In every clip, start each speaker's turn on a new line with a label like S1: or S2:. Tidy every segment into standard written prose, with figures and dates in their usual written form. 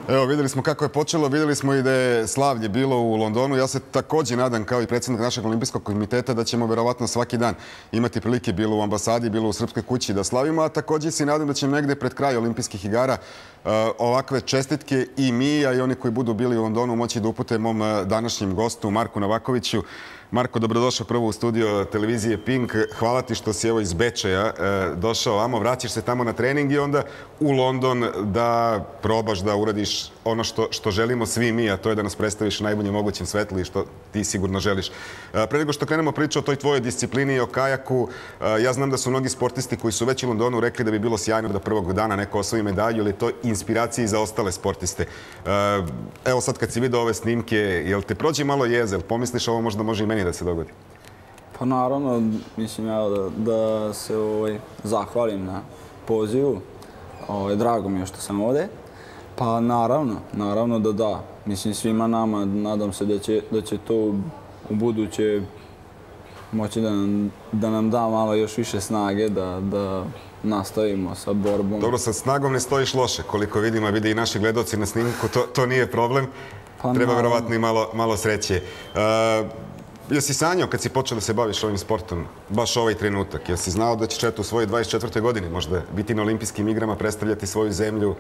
S1: Evo, vidjeli smo kako je počelo, vidjeli smo i da je slavlje bilo u Londonu. Ja se također nadam, kao i predsjednik našeg olimpijskog komiteta, da ćemo verovatno svaki dan imati prilike, bilo u ambasadi, bilo u Srpskoj kući, da slavimo, a također se nadam da će negdje pred kraj olimpijskih igara ovakve čestitke i mi, a i oni koji budu bili u Londonu, moći da upute mom današnjem gostu, Marku Novakoviću. Marko, dobrodošao prvo u studio televizije Pink. Hvala ti što si evo iz Bečeja došao vamo, vraćaš se tamo na trening i onda u London da probaš da uradiš ono što želimo svi mi, a to je da nas predstaviš u najboljem mogućem svetlu i što ti sigurno želiš. Pre nego što krenemo priču o toj tvojoj disciplini i o kajaku, ja znam da su mnogi sportisti koji su već u Londonu rekli da bi bilo sjajno da prvog dana neko osvoji medalju, ili je to inspiracija i za ostale sportiste. Evo sad kad si vidio ove snimke, jel te prođe malo jeza, jel pomisliš ovo možda može i meni da se dogodi?
S2: Pa naravno, mislim da se zahvalim na pozivu. Drago mi je što sam ovdje. Pa naravno da. Mislim svima nama, nadam se da će to u buduće moći da nam da malo još više snage da nastavimo sa borbom.
S1: Dobro, sa snagom ne stojiš loše. Koliko vidimo, vide i naši gledaoci na snimku, to nije problem. Treba verovatno i malo sreće. Jesi sanjao kad si počeo da se baviš ovim sportom, baš ovaj trenutak? Jesi znao da ćeš u svojoj 24. godini možda biti na olimpijskim igrama, predstavljati svoju zemlju?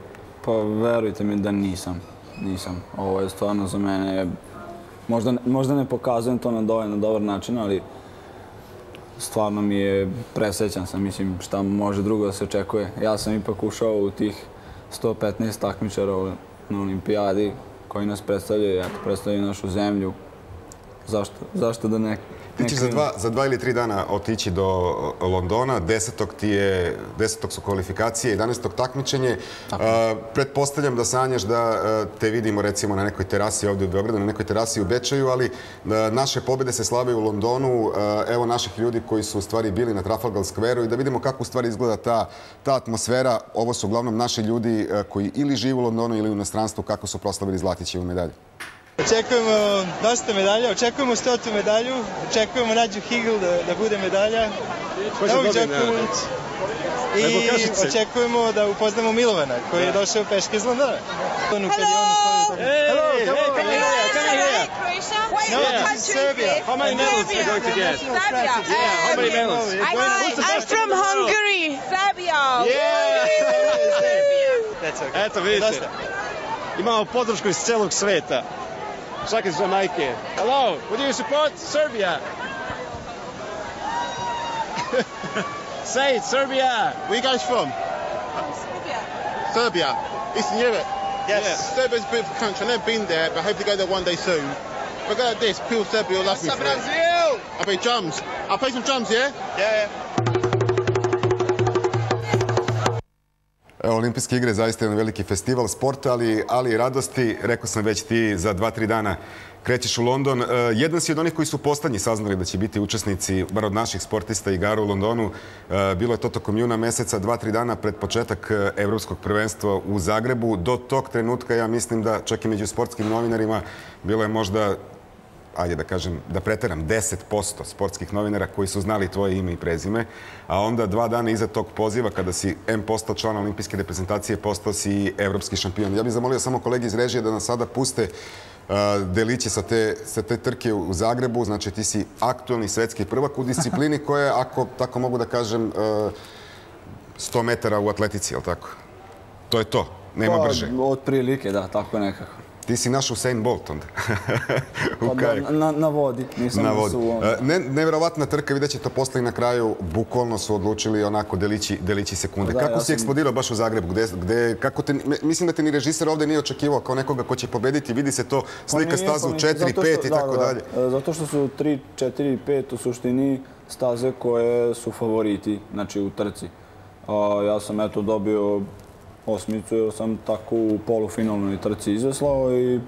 S2: Pa verujte mi da nisam. Ovo je stvarno za mene, možda ne pokazujem to na dovoljno dobar način, ali stvarno mi je presrećan sam, mislim šta može drugo da se očekuje. Ja sam ipak ušao u tih 115 takmičara na olimpijadi koji nas predstavljaju, predstavljaju našu zemlju. Zašto da ne?
S1: Ti ćeš za 2 ili 3 dana otići do Londona, 10. su kvalifikacije, 11. takmičenje. Pretpostavljam da sanjaš da te vidimo recimo na nekoj terasi ovdje u Beogradu, na nekoj terasi u Bečeju, ali naše pobjede se slave u Londonu, evo naših ljudi koji su u stvari bili na Trafalgar Square-u i da vidimo kako u stvari izgleda ta atmosfera. Ovo su uglavnom naši ljudi koji ili žive u Londonu ili u inostranstvu, kako su proslavili Zlatićevu medalju.
S3: Očekujemo dosta medalja, očekujemo 100. medalju, očekujemo Nađu Higl da bude medalja, Novak Đoković i očekujemo da upoznamo Milovana koji je došao peške iz Londona.
S4: Hello!
S3: Hey, come here! No, this is Serbia.
S4: How many medals are you going to get? Serbia.
S3: Yeah, how many medals?
S4: I'm from Hungary. Serbia.
S3: Yeah! That's okay.
S5: Eto, vidite, imamo podršku iz celog sveta. Čak iz Jamajke. Hello, would you support Serbia? Say it, Serbia!
S6: Where you guys from?
S4: Serbia.
S6: Serbia. Eastern Europe.
S3: Yes.
S6: Yeah. Serbia's a beautiful country. I've never been there, but I hope to go there one day soon. If I go like this, people Serbia will love me for it. I'll play drums. I'll play some drums, yeah?
S3: Yeah.
S1: Olimpijske igre zaista je jedan veliki festival sporta, ali i radosti. Rekao sam već, ti za 2-3 dana krećeš u London. Jedan si od onih koji su poslednji saznali da će biti učesnici, bar od naših sportista, igara u Londonu. Bilo je to tokom juna meseca, 2-3 dana pred početak Evropskog prvenstva u Zagrebu. Do tog trenutka ja mislim da čak i među sportskim novinarima bilo je možda, ajde da kažem, da preteram, 10% sportskih novinara koji su znali tvoje ime i prezime, a onda 2 dana iza tog poziva, kada si postao član olimpijske reprezentacije, postao si i evropski šampion. Ja bih zamolio samo kolege iz režije da nas sada puste deliće sa te trke u Zagrebu. Znači, ti si aktualni svetski prvak u disciplini koja je, ako tako mogu da kažem, 100 metara u atletici, je li tako? To je to, nema brže.
S2: Od prilike, da, tako nekako.
S1: Ti si naš Usain Bolt onda.
S2: Na vodi.
S1: Na vodi. Neverovatna trka, vidjet će to posle i na kraju. Bukvalno su odlučili onako delići sekunde. Kako si eksplodirao baš u Zagrebu? Mislim da te ni režiser ovdje nije očekivao kao nekoga ko će pobediti. Vidi se to slika stazu 4, 5 i tako dalje.
S2: Zato što su 3, 4, 5 u suštini staze koje su favoriti, znači u trci. Ja sam eto dobio 8. jer sam tako u polufinalnoj trci izveslao i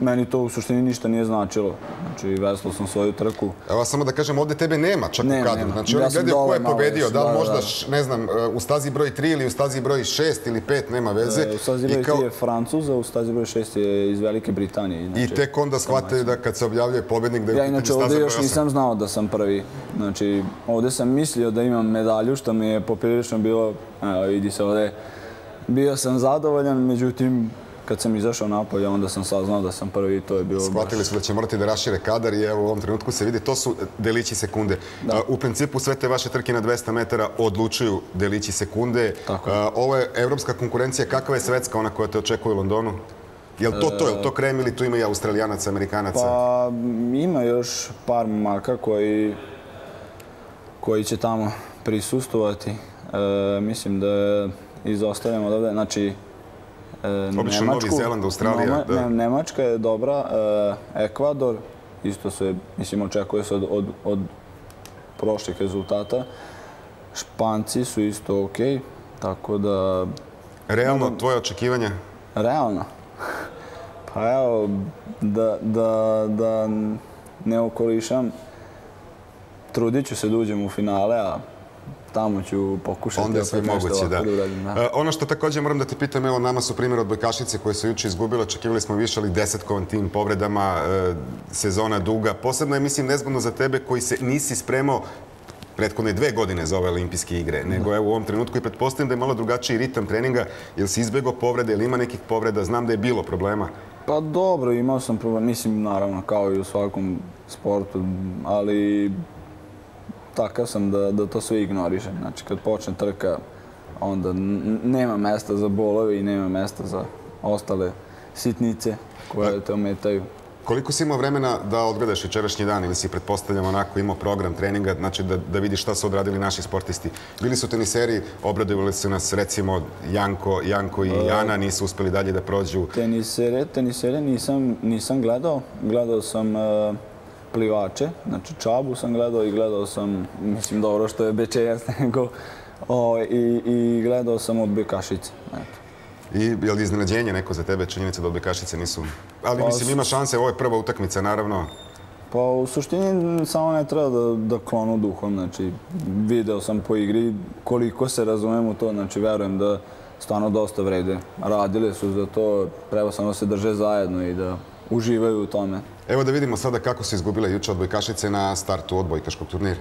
S2: meni to u suštini ništa nije značilo. Znači, veslao sam svoju trku.
S1: Evo samo da kažem, ovdje tebe nema čak u kadru. Znači, oni gledaju ko je pobedio. Da li možda, ne znam, u stazi broj 3 ili u stazi broj 6 ili 5, nema veze.
S2: U stazi broj 3 je Francuz, a u stazi broj 6 je iz Velike Britanije.
S1: I tek onda shvataju da kad se objavljuje pobednik da je u pitanju staza broj 8.
S2: Ja inače ovdje još nisam znao da sam prvi. Znači, ovdje sam mislio da imam medalju, što mi je poprilično bilo, evo vidi se ovdje, bio sam zadovoljan, međutim, kad sam izašao napolje, onda sam saznao da sam prvi i to je bilo baš...
S1: Shvatili su da će morati da rašire kadar i evo u ovom trenutku se vidi, to su delići sekunde. U principu sve te vaše trke na 200 metara odlučuju delići sekunde. Ovo je evropska konkurencija, kakva je svetska ona koja te očekuje u Londonu? Je li to krem ili tu ima i Australijanaca, Amerikanaca?
S2: Pa ima još par momaka koji će tamo prisustovati. Mislim da izostavljamo odavde, znači
S1: obično Novi Zeland, Australija.
S2: Nemačka je dobra, Ekvador, isto se, mislim, očekuje se od prošlih rezultata. Španci su isto okej, tako da...
S1: Realno, tvoje očekivanja?
S2: Realno? Pa evo, da ne okolišam, trudit ću se da uđem u finale, a tamo ću pokušati.
S1: Onda je sve moguće, da. Ono što također moram da te pitam, evo nama su primjer odbojkašice koje su juče izgubile, očekivali smo više, ali 10-kovan tim povredama, sezona duga. Posebno je, mislim, nezgodno za tebe koji se nisi spremao prethodne 2 godine za ove olimpijske igre, nego evo u ovom trenutku i pretpostavljam da je malo drugačiji ritam treninga. Jel si izbjegao povrede, ili ima nekih povreda? Znam da je bilo problema.
S2: Pa dobro, imao sam problem, mislim, naravno, kao i u svakom sportu, ali takav sam da to sve ignorišem. Znači, kad počne trka, onda nema mesta za bolove i nema mesta za ostale sitnice koje te ometaju.
S1: Koliko si imao vremena da odgledaš jučerašnji dan ili si, pretpostavljam, onako imao program treninga, znači da vidiš šta su odradili naši sportisti? Bili su teniseri, obradovali su nas, recimo, Janko i Ana, nisu uspeli dalje da prođu.
S2: Tenisere nisam gledao. Gledao sam plivače, znači Čabu sam gledao i gledao sam, mislim, dobro što je Bečejac, nego, i gledao sam odbojkašice.
S1: I je li iznenađenje neko za tebe, činjenica da odbojkašice nisu... Ali mislim, ima šanse, ovo je prva utakmica, naravno.
S2: Pa u suštini samo ne treba da klonu duhom, znači video sam po igri koliko se razumem u to, znači verujem da stvarno dosta vrede. Radile su za to, treba samo da se drže zajedno i da uživaju u tome.
S1: Evo da vidimo sada kako su izgubile juče odbojkašice na startu odbojkaškog turnira.